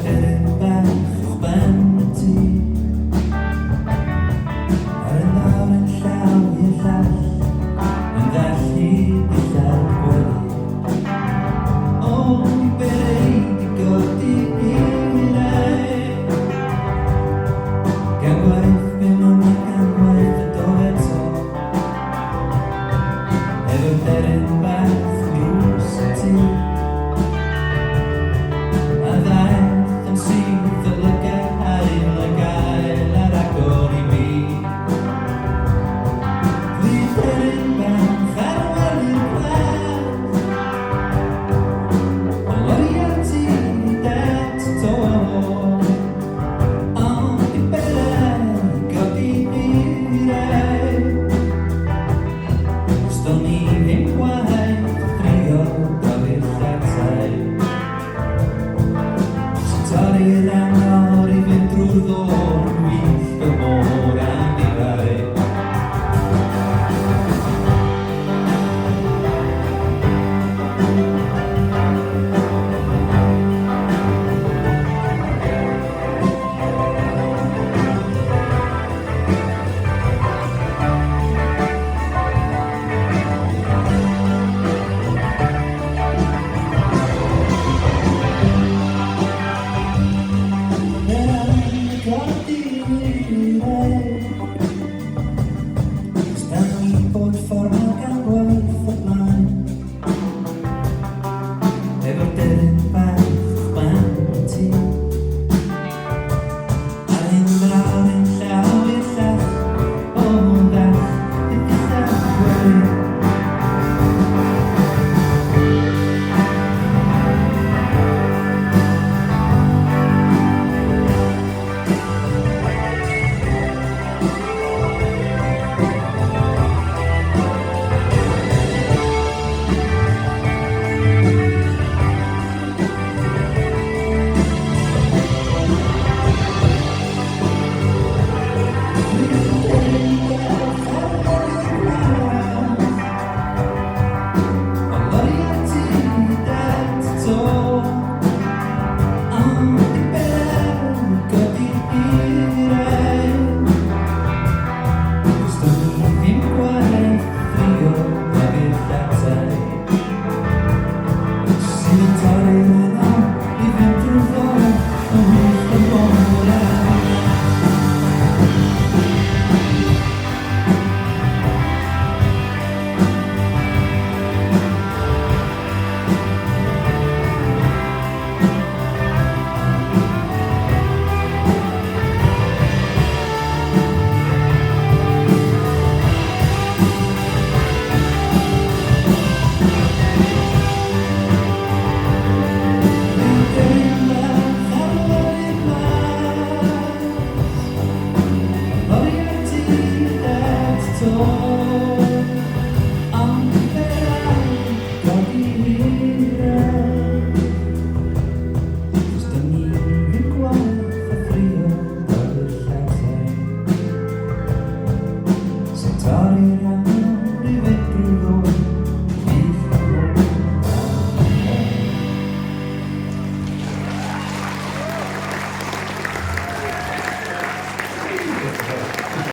Deren bach uwch ben y tŷ, ar y nawr yn llaw i'r llall, yn gallu dillad gwely. O, ni berei di godi hirau, gan waith be mama gan waith y do eto, efo deren bach drws y tŷ. A ddaeth yn syth o lygael ar agor i mi. Glyd deren bach ar wely'r plas, o loriau ti dat to. Ond i berau godi hirau, sto ni ddim gwaith drio gael i'r llatau. Torri'r am